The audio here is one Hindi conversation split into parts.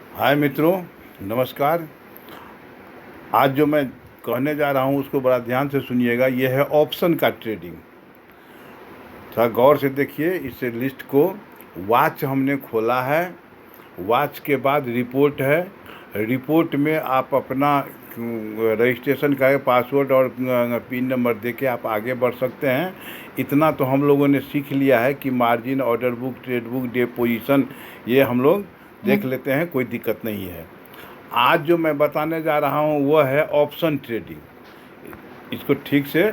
हाय मित्रों, नमस्कार। आज जो मैं कहने जा रहा हूँ उसको बड़ा ध्यान से सुनिएगा। यह है ऑप्शन का ट्रेडिंग। थोड़ा गौर से देखिए इस लिस्ट को। वॉच हमने खोला है, वॉच के बाद रिपोर्ट है। रिपोर्ट में आप अपना रजिस्ट्रेशन करें, पासवर्ड और पिन नंबर देके आप आगे बढ़ सकते हैं। इतना तो हम लोगों ने सीख लिया है कि margin, order book, trade book, day position ये हम लोग देख लेते हैं, कोई दिक्कत नहीं है। आज जो मैं बताने जा रहा हूँ वह है ऑप्शन ट्रेडिंग। इसको ठीक से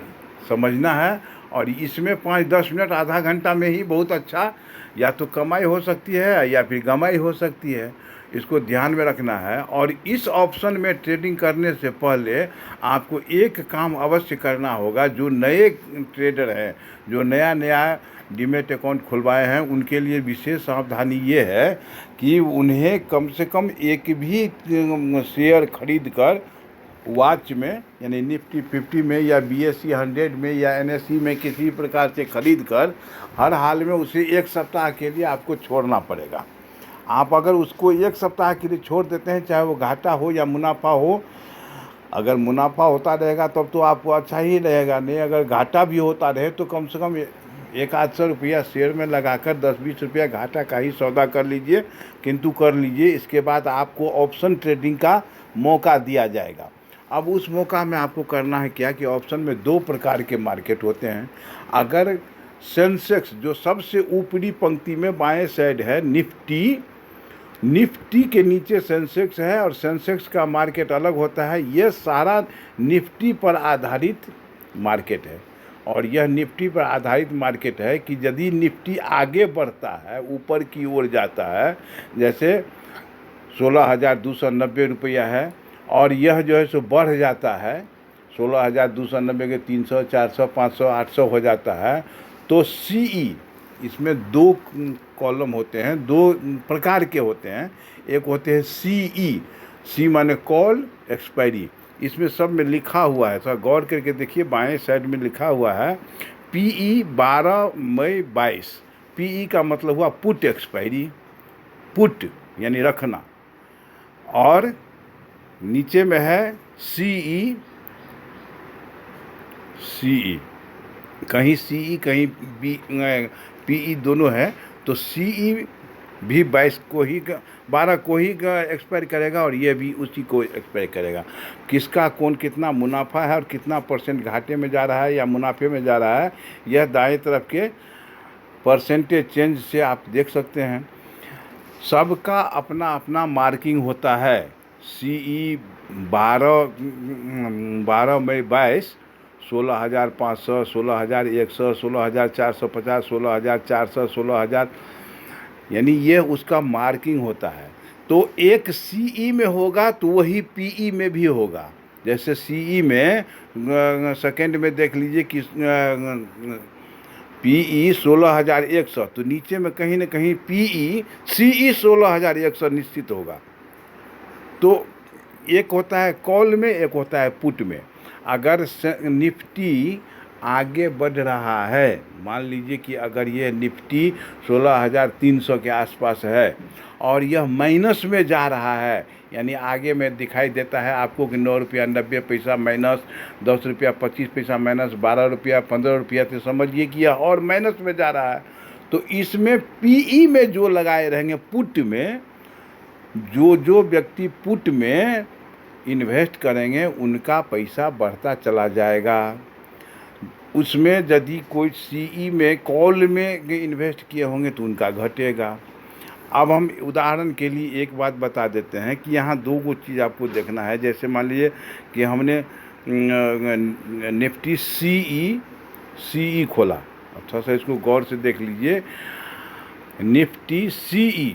समझना है और इसमें 5-10 मिनट, आधा घंटा में ही बहुत अच्छा या तो कमाई हो सकती है या फिर कमाई हो सकती है। इसको ध्यान में रखना है। और इस ऑप्शन में ट्रेडिंग करने से पहले आपको एक काम अवश्य करना होगा। जो नए ट्रेडर हैं, जो नया नया डीमेट अकाउंट खुलवाए हैं, उनके लिए विशेष सावधानी ये है कि उन्हें कम से कम एक भी शेयर खरीद कर वॉच में यानी निफ्टी 50 में या BSE 100 में या NSE में किसी प्रकार से खरीद कर हर हाल में उसे एक सप्ताह के लिए आपको छोड़ना पड़ेगा। आप अगर उसको एक सप्ताह के लिए छोड़ देते हैं, चाहे वो घाटा हो या मुनाफा हो, अगर मुनाफा होता रहेगा तब तो आपको अच्छा ही रहेगा। नहीं, अगर घाटा भी होता रहे तो कम से कम 100-800 रुपया शेयर में लगाकर 10-20 रुपया घाटा का ही सौदा कर लीजिए, किंतु कर लीजिए। इसके बाद आपको ऑप्शन ट्रेडिंग का मौका दिया जाएगा। अब उस मौका में आपको करना है क्या कि ऑप्शन में 2 प्रकार के मार्केट होते हैं। अगर सेंसेक्स जो सबसे ऊपरी पंक्ति में बाएं साइड है, निफ्टी के नीचे सेंसेक्स है और सेंसेक्स का मार्केट अलग होता है। यह सारा निफ्टी पर आधारित मार्केट है और यह निफ्टी पर आधारित मार्केट है कि यदि निफ्टी आगे बढ़ता है, ऊपर की ओर जाता है, जैसे 16,290 रुपया है और यह जो है सो बढ़ जाता है 16,290 के 300, 400, 500, 800 हो जाता है, तो CE, इसमें 2 कॉलम होते हैं, 2 प्रकार के होते हैं। एक होते हैं सी माने कॉल एक्सपायरी। इसमें सब में लिखा हुआ है, थोड़ा गौर करके देखिए, बाएं साइड में लिखा हुआ है PE 12 मई 22। PE का मतलब हुआ पुट एक्सपायरी, पुट यानी रखना। और नीचे में है CE, कहीं CE कहीं PE दोनों है। तो CE भी 22 को ही 12 को ही एक्सपायर करेगा और ये भी उसी को एक्सपायर करेगा। किसका कौन कितना मुनाफा है और कितना % घाटे में जा रहा है या मुनाफे में जा रहा है, यह दाएं तरफ के परसेंटेज चेंज से आप देख सकते हैं। सबका अपना अपना मार्किंग होता है। CE 12 मई 22 16,500, 16,100, 16,450, 16,400, 16,000, यानी ये उसका मार्किंग होता है। तो एक CE में होगा तो वही PE में भी होगा। जैसे CE में सेकेंड में देख लीजिए कि PE 16,100, तो नीचे में कहीं ना कहीं CE 16,100 निश्चित होगा। तो एक होता है कॉल में, एक होता है पुट में। अगर निफ्टी आगे बढ़ रहा है, मान लीजिए कि अगर ये निफ्टी 16,300 के आसपास है और यह माइनस में जा रहा है, यानी आगे में दिखाई देता है आपको कि 9 रुपया 90 पैसा माइनस, 10 रुपया 25 पैसा माइनस, 12 रुपया 15 रुपया, तो समझिए कि यह और माइनस में जा रहा है। तो इसमें PE में जो लगाए रहेंगे, पुट में, जो व्यक्ति पुट में इन्वेस्ट करेंगे उनका पैसा बढ़ता चला जाएगा। उसमें यदि कोई CE में कॉल में इन्वेस्ट किए होंगे तो उनका घटेगा। अब हम उदाहरण के लिए एक बात बता देते हैं कि यहाँ 2 चीज़ आपको देखना है। जैसे मान लीजिए कि हमने निफ्टी CE खोला, अच्छा सा इसको गौर से देख लीजिए। निफ्टी CE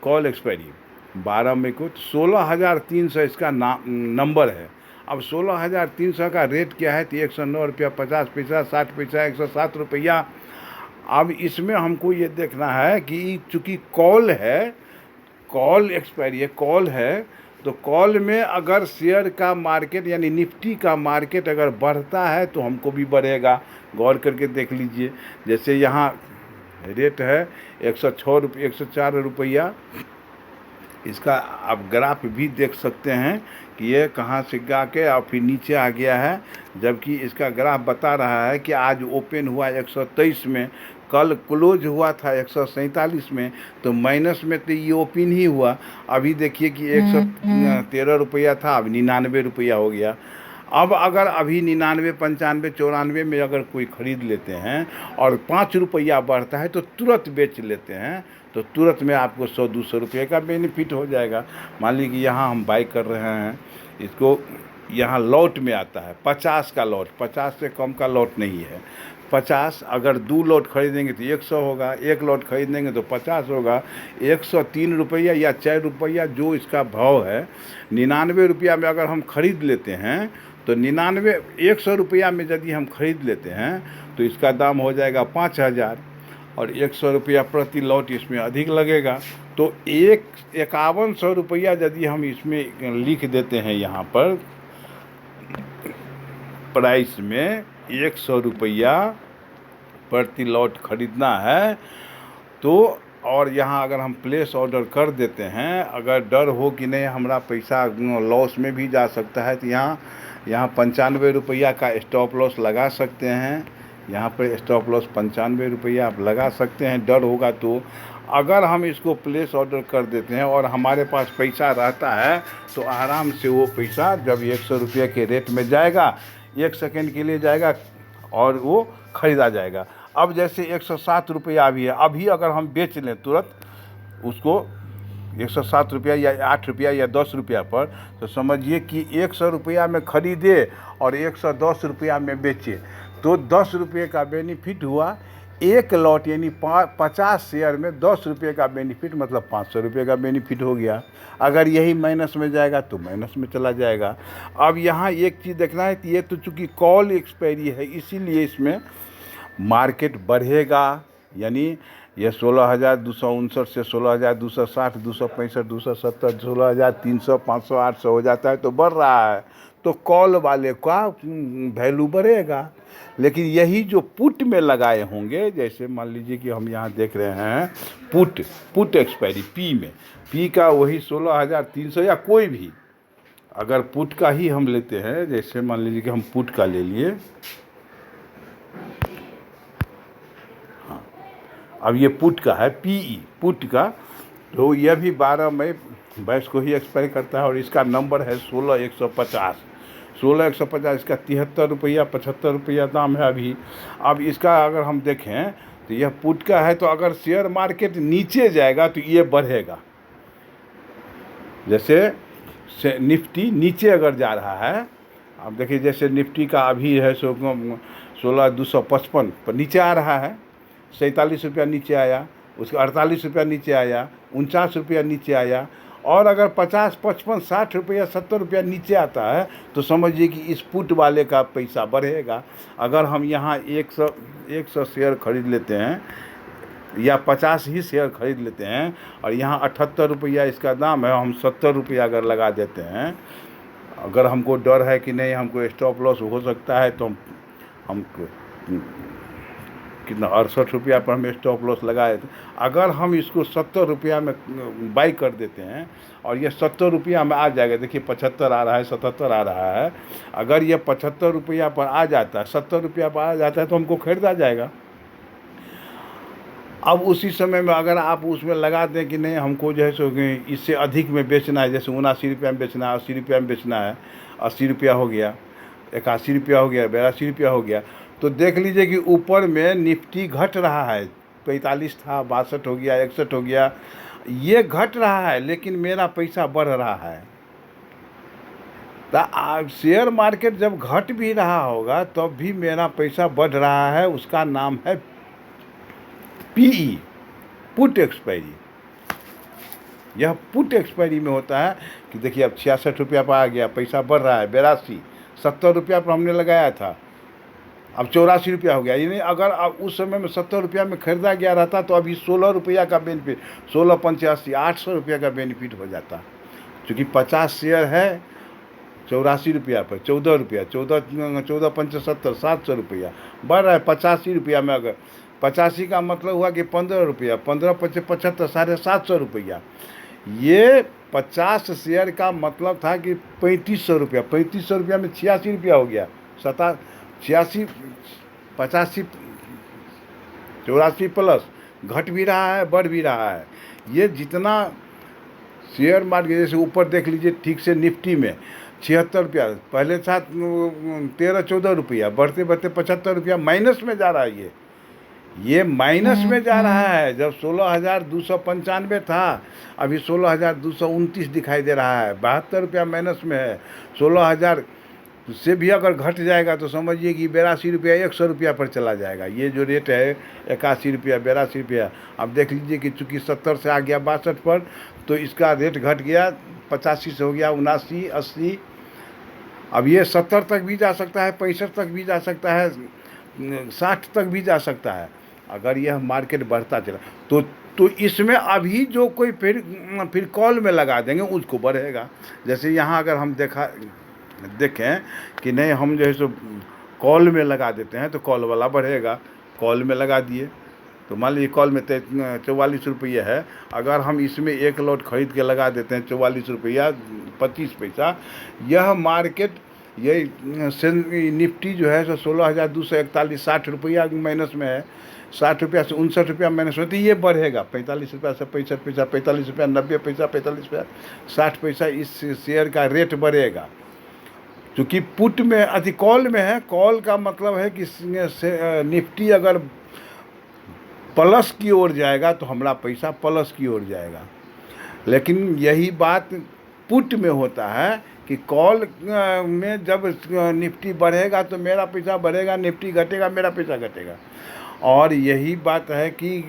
कॉल एक्सपायरी 12 मई को, 16,300 इसका नंबर है। अब 16,300 का रेट क्या है तो 109 रुपया 50 पैसा, 60 पैसा, 107 रुपया। अब इसमें हमको ये देखना है कि चूँकि कॉल है, कॉल एक्सपायरी है, कॉल है, तो कॉल में अगर शेयर का मार्केट यानी निफ्टी का मार्केट अगर बढ़ता है तो हमको भी बढ़ेगा। गौर करके देख लीजिए, जैसे यहाँ रेट है 104 रुपया, 104 रुपया इसका आप ग्राफ भी देख सकते हैं कि ये कहाँ से गा के और फिर नीचे आ गया है, जबकि इसका ग्राफ बता रहा है कि आज ओपन हुआ 123 में, कल क्लोज हुआ था 147 में, तो माइनस में तो ये ओपन ही हुआ। अभी देखिए कि 113 रुपया था, अब 99 रुपया हो गया। अब अगर अभी 99, 95, 94 में अगर कोई ख़रीद लेते हैं और 5 रुपया बढ़ता है तो तुरंत बेच लेते हैं, तो तुरंत में आपको 100-200 रुपये का बेनिफिट हो जाएगा। मान लीजिए कि यहाँ हम बाई कर रहे हैं इसको, यहाँ लॉट में आता है 50 का लॉट, 50 से कम का लॉट नहीं है। 50 अगर 2 लॉट खरीदेंगे तो 100 होगा, 1 लॉट खरीदेंगे तो 50 होगा। 103 रुपया या 4 रुपया जो इसका भाव है, 99 रुपया में अगर हम ख़रीद लेते हैं तो 100 रुपया में यदि हम ख़रीद लेते हैं तो इसका दाम हो जाएगा 5000, और 100 रुपया प्रति लॉट इसमें अधिक लगेगा। तो 5100 रुपया यदि हम इसमें लिख देते हैं यहाँ पर प्राइस में 100 रुपया प्रति लॉट खरीदना है, तो और यहाँ अगर हम प्लेस ऑर्डर कर देते हैं, अगर डर हो कि नहीं हमारा पैसा लॉस में भी जा सकता है, तो यहाँ 95 रुपया का स्टॉप लॉस लगा सकते हैं। यहाँ पर स्टॉप लॉस 95 रुपया आप लगा सकते हैं, डर होगा तो। अगर हम इसको प्लेस ऑर्डर कर देते हैं और हमारे पास पैसा रहता है तो आराम से वो पैसा जब 100 रुपये के रेट में जाएगा, 1 सेकेंड के लिए जाएगा और वो ख़रीदा जाएगा। अब जैसे 107 रुपया भी है, अभी अगर हम बेच लें तुरंत उसको 107 रुपया या 8 रुपया या 10 रुपया पर, तो समझिए कि 100 रुपया में ख़रीदे और 110 रुपया में बेचे, तो 10 रुपये का बेनिफिट हुआ। 1 लॉट यानी 50 शेयर में 10 रुपये का बेनिफिट, मतलब 500 रुपये का बेनिफिट हो गया। अगर यही माइनस में जाएगा तो माइनस में चला जाएगा। अब यहाँ एक चीज़ देखना है कि ये तो चूँकि कॉल एक्सपायरी है, इसीलिए इसमें मार्केट बढ़ेगा, यानी ये 16,259 से 16,260, 265, 270, 16,300, 500, 800 हो जाता है तो बढ़ रहा है, तो कॉल वाले का वैल्यू बढ़ेगा। लेकिन यही जो पुट में लगाए होंगे, जैसे मान लीजिए कि हम यहाँ देख रहे हैं पुट एक्सपायरी पी में, पी का वही 16,300 या कोई भी, अगर पुट का ही हम लेते हैं, जैसे मान लीजिए कि हम पुट का ले लिए, हाँ अब ये पुट का है पीई पुट का, तो यह भी 12 मई 22 को ही एक्सपायर करता है और इसका नंबर है 16,150। 16,150 इसका 73 रुपया 75 रुपया दाम है अभी। अब इसका अगर हम देखें तो यह पुट का है, तो अगर शेयर मार्केट नीचे जाएगा तो ये बढ़ेगा। जैसे निफ्टी नीचे अगर जा रहा है, अब देखिए जैसे निफ्टी का अभी है 16,255 पर नीचे आ रहा है, 47 रुपया नीचे आया, उसका 48 रुपया नीचे आया, 49 रुपया नीचे आया, और अगर 50, 55, 60 रुपया 70 रुपया नीचे आता है तो समझिए कि इस पुट वाले का पैसा बढ़ेगा। अगर हम यहाँ 100 शेयर खरीद लेते हैं या 50 ही शेयर खरीद लेते हैं और यहाँ 78 रुपया इसका दाम है, हम 70 रुपया अगर लगा देते हैं, अगर हमको डर है कि नहीं हमको स्टॉप लॉस हो सकता है, तो हम कितना 68 रुपया पर हम स्टॉप लॉस लगाए थे। अगर हम इसको 70 रुपया में बाई कर देते हैं और ये 70 रुपया में आ जाएगा, देखिए 75 आ रहा है, 77 आ रहा है, अगर ये 75 रुपया पर आ जाता है, 70 रुपया पर आ जाता है तो हमको खरीदा जाएगा। अब उसी समय में अगर आप उसमें लगा दें कि नहीं हमको जो है सो इससे अधिक में बेचना है, जैसे 79 रुपया में बेचना है, 80 रुपया में बेचना है, 80 रुपया हो गया, 81 रुपया हो गया, 82 रुपया हो गया, तो देख लीजिए कि ऊपर में निफ्टी घट रहा है, 45 था 62 हो गया, 61 हो गया, ये घट रहा है, लेकिन मेरा पैसा बढ़ रहा है। तो शेयर मार्केट जब घट भी रहा होगा तब भी मेरा पैसा बढ़ रहा है, उसका नाम है पीई पुट एक्सपायरी। यह पुट एक्सपायरी में होता है कि देखिए अब 66 रुपया पर आ गया, पैसा बढ़ रहा है, 82, 70 रुपया पर हमने लगाया था, अब 84 रुपया हो गया। यानी अगर अब उस समय में 70 रुपया में ख़रीदा गया रहता तो अभी 16 रुपया का बेनिफिट, 16 85 800 रुपया का बेनिफिट हो जाता। चूँकि 50 शेयर है 84 रुपया पर 14 रुपया, 14 पंच 70, 700 रुपया बढ़ रहा है 85 रुपया में। अगर 85 का मतलब हुआ कि 15 रुपया, 15 पचे 75, 750 रुपया। ये 50 शेयर का मतलब था कि 3500 रुपया, 3500 रुपया में 86 रुपया हो गया, 86 85 84 प्लस, घट भी रहा है बढ़ भी रहा है। ये जितना शेयर मार्केट, जैसे ऊपर देख लीजिए ठीक से, निफ्टी में 76 रुपया, पहले था 13-14 रुपया, बढ़ते बढ़ते 75 रुपया माइनस में जा रहा है। ये माइनस में जा रहा है। जब 16,295 था, अभी 16,229 दिखाई दे रहा है, 72 रुपया माइनस में है। 16,000 से भी अगर घट जाएगा तो समझिए कि 82 रुपया 100 रुपया पर चला जाएगा। ये जो रेट है 81 रुपया 82 रुपया, अब देख लीजिए कि चूँकि 70 से आ गया 62 पर, तो इसका रेट घट गया 85 से हो गया 79 80। अब ये 70 तक भी जा सकता है, 65 तक भी जा सकता है, 60 तक भी जा सकता है अगर यह मार्केट बढ़ता चला तो इसमें अभी जो कोई फिर कॉल में लगा देंगे उसको बढ़ेगा। जैसे यहाँ अगर हम देखें कि नहीं, हम जो है सो कॉल में लगा देते हैं तो कॉल वाला बढ़ेगा। कॉल में लगा दिए तो मान लीजिए कॉल में 44 रुपये है, अगर हम इसमें 1 लॉट खरीद के लगा देते हैं 44 रुपया 25 पैसा, यह मार्केट ये निफ्टी जो है सो 16,241 60 रुपया माइनस में है, 60 रुपया से 59 रुपया माइनस में, तो ये बढ़ेगा 45 रुपया से 65 पैसा, 45 रुपया 90 पैसा, 45 रुपया 60 पैसा इस शेयर का रेट बढ़ेगा। क्योंकि पुट में कॉल में है, कॉल का मतलब है कि निफ्टी अगर प्लस की ओर जाएगा तो हमारा पैसा प्लस की ओर जाएगा। लेकिन यही बात पुट में होता है कि कॉल में जब निफ्टी बढ़ेगा तो मेरा पैसा बढ़ेगा, निफ्टी घटेगा मेरा पैसा घटेगा। और यही बात है कि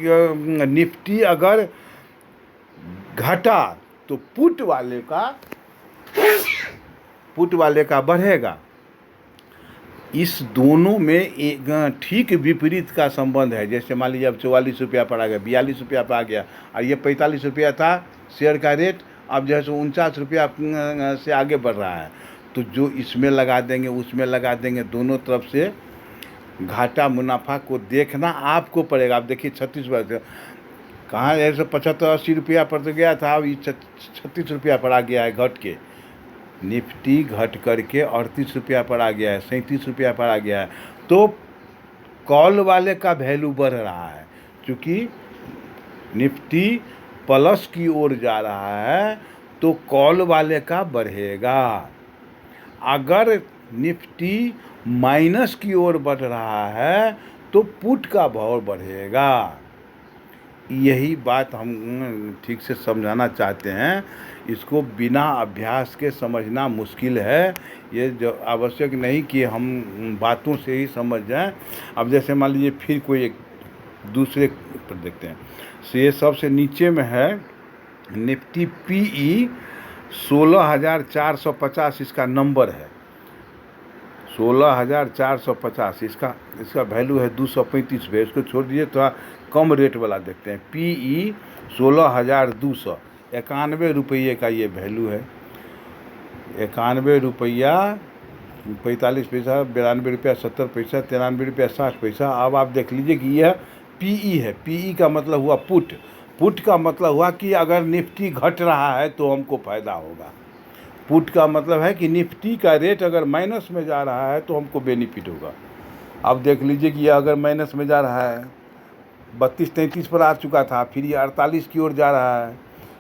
निफ्टी अगर घटा तो पुट वाले का बढ़ेगा। इस दोनों में एक ठीक विपरीत का संबंध है। जैसे मान लीजिए अब 44 रुपया पर आ गया, 42 रुपया पर आ गया, और ये 45 रुपया था शेयर का रेट, अब जो है सो 49 रुपया से आगे बढ़ रहा है। तो जो इसमें लगा देंगे उसमें लगा देंगे, दोनों तरफ से घाटा मुनाफा को देखना आपको पड़ेगा। आप देखिए 36 रुपये कहाँ जैसे 75-80 रुपया पर तो गया था, अब 36 रुपया पर आ गया है घट के। निफ्टी घट करके 38 रुपया पर आ गया है, 37 रुपया पर आ गया है। तो कॉल वाले का वैल्यू बढ़ रहा है, क्योंकि निफ्टी प्लस की ओर जा रहा है तो कॉल वाले का बढ़ेगा। अगर निफ्टी माइनस की ओर बढ़ रहा है तो पुट का भाव बढ़ेगा। यही बात हम ठीक से समझाना चाहते हैं। इसको बिना अभ्यास के समझना मुश्किल है। ये जो आवश्यक नहीं कि हम बातों से ही समझ जाएं। अब जैसे मान लीजिए फिर कोई एक दूसरे पर देखते हैं, तो ये सबसे नीचे में है निफ्टी पीई 16,450 इसका नंबर है, 16,450 इसका वैल्यू है 235 रुपये। इसको छोड़ दीजिए, थोड़ा कम रेट वाला देखते हैं। पीई 16,200, 91 रुपये का ये वैल्यू है। 91 रुपया 45 पैसा, 92 रुपया 70 पैसा, 93 रुपया 60 पैसा। अब आप देख लीजिए कि यह पीई है। पीई का मतलब हुआ पुट। पुट का मतलब हुआ कि अगर निफ्टी घट रहा है तो हमको फ़ायदा होगा। पुट का मतलब है कि निफ्टी का रेट अगर माइनस में जा रहा है तो हमको बेनिफिट होगा। अब देख लीजिए कि यह अगर माइनस में जा रहा है, 32-33 पर आ चुका था, फिर ये 48 की ओर जा रहा है,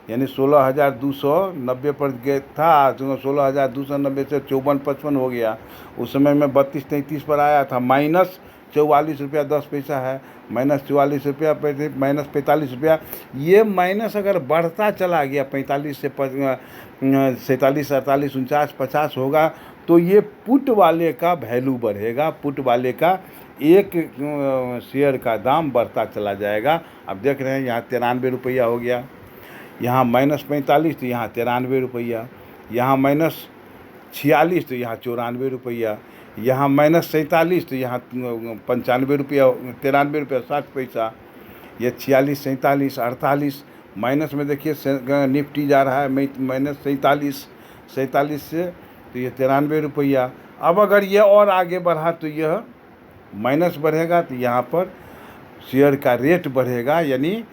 यानी 16,290 पर गया था, तो 16,290 से 54-55 हो गया। उस समय में 32-33 पर आया था, माइनस 44 रुपया 10 पैसा है, माइनस 44 रुपया माइनस 45 रुपया। ये माइनस अगर बढ़ता चला गया 45 से 47, 48, 49, 50 होगा तो ये पुट वाले का वैल्यू बढ़ेगा। पुट वाले का एक शेयर का दाम बढ़ता चला जाएगा। अब देख रहे हैं यहाँ 93 रुपया हो गया, यहाँ माइनस 45 तो यहाँ 93 रुपया, यहाँ माइनस 46 तो यहाँ 94 रुपया, यहाँ माइनस 47 तो यहाँ 95 रुपया, 93 रुपया 60 पैसा। ये 46, 47, 48 माइनस में देखिए निफ्टी जा रहा है माइनस 47 से, तो ये 93 रुपया। अब अगर ये और आगे बढ़ा तो यह माइनस बढ़ेगा, तो यहाँ पर शेयर का रेट बढ़ेगा, यानी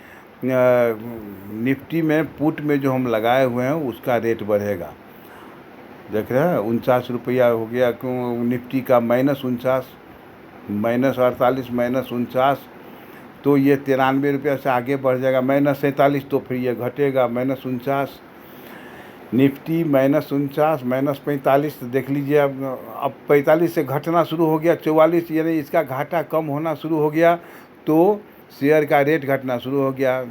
निफ्टी में पुट में जो हम लगाए हुए हैं उसका रेट बढ़ेगा। देख रहे हैं 49 रुपया हो गया, क्यों निफ्टी का -49, -48, -49, तो ये 93 रुपया से आगे बढ़ जाएगा, -47, तो फिर ये घटेगा -49। निफ्टी -49, -45, तो देख लीजिए अब 45 से घटना शुरू हो गया, 44, यानी इसका घाटा कम होना शुरू हो गया, तो शेयर का रेट घटना शुरू हो गया।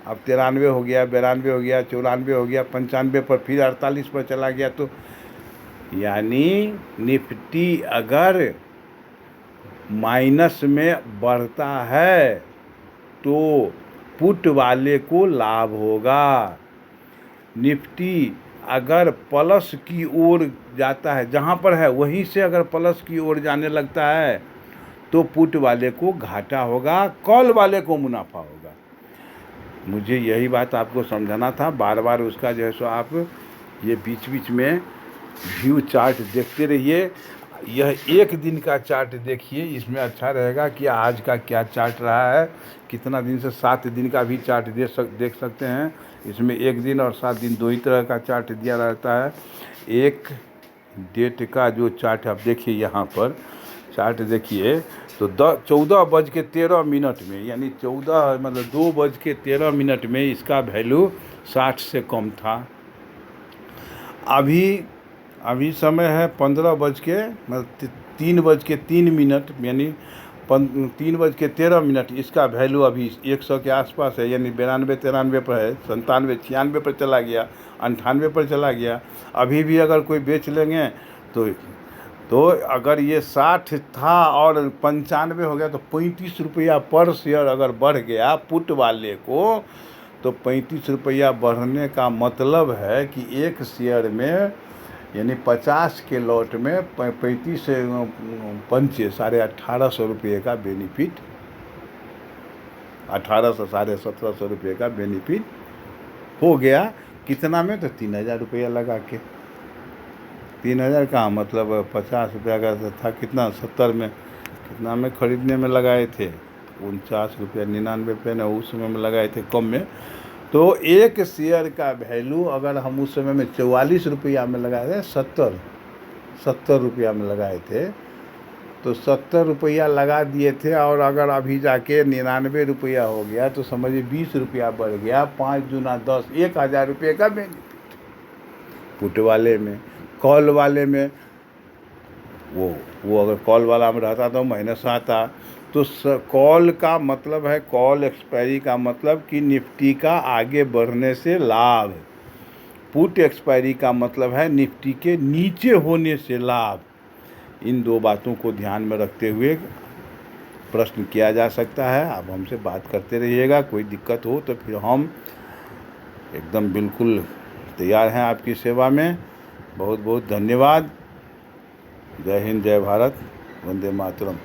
अब 93 हो गया, 92 हो गया, 94 हो गया, 95 पर, फिर 48 पर चला गया। तो यानी निफ्टी अगर माइनस में बढ़ता है तो पुट वाले को लाभ होगा। निफ्टी अगर प्लस की ओर जाता है, जहाँ पर है वहीं से अगर प्लस की ओर जाने लगता है तो पुट वाले को घाटा होगा, कॉल वाले को मुनाफा होगा। मुझे यही बात आपको समझाना था। बार बार उसका जो है सो आप ये बीच बीच में व्यू चार्ट देखते रहिए। यह एक दिन का चार्ट देखिए, इसमें अच्छा रहेगा कि आज का क्या चार्ट रहा है, कितना दिन से 7 दिन का भी चार्ट देख सकते हैं। इसमें 1 दिन और 7 दिन दो ही तरह का चार्ट दिया रहता है। एक डेट का जो चार्ट आप देखिए, यहाँ पर चार्ट देखिए तो 14:13 में, यानी 14 मतलब 2:13 में इसका वैल्यू 60 से कम था। अभी समय है 3:03, यानी 3:13, इसका वैल्यू अभी 100 के आसपास है, यानी 92-93 पर है, 97-96 पर चला गया, 98 पर चला गया। अभी भी अगर कोई बेच लेंगे तो अगर ये 60 था और 95 हो गया तो 35 रुपया पर शेयर अगर बढ़ गया पुट वाले को, तो 35 रुपया बढ़ने का मतलब है कि एक शेयर में, यानी 50 के लॉट में 35 से 5 1850 रुपये का बेनिफिट, 1800 1750 रुपये का बेनिफिट हो गया। कितना में? तो 3000 रुपया लगा के। 3000 का मतलब 50 रुपया का था, कितना 70 में, कितना में खरीदने में लगाए थे, 49 रुपया 99 रुपये ने उस समय में लगाए थे कम में। तो एक शेयर का वैल्यू अगर हम उस समय में 44 रुपया में लगाए थे, 70 रुपया में लगाए थे, तो 70 रुपया लगा दिए थे, और अगर अभी जाके 99 रुपया हो गया तो समझिए 20 रुपया बढ़ गया, 5 दूना 10, 1000 रुपये का बेनिफिट पुट वाले में। कॉल वाले में वो अगर कॉल वाला में रहता तो माइनस आता। तो कॉल का मतलब है, कॉल एक्सपायरी का मतलब कि निफ्टी का आगे बढ़ने से लाभ। पुट एक्सपायरी का मतलब है निफ्टी के नीचे होने से लाभ। इन दो बातों को ध्यान में रखते हुए प्रश्न किया जा सकता है। आप हमसे बात करते रहिएगा, कोई दिक्कत हो तो फिर हम एकदम बिल्कुल तैयार हैं आपकी सेवा में। बहुत बहुत धन्यवाद। जय हिंद, जय भारत, वंदे मातरम।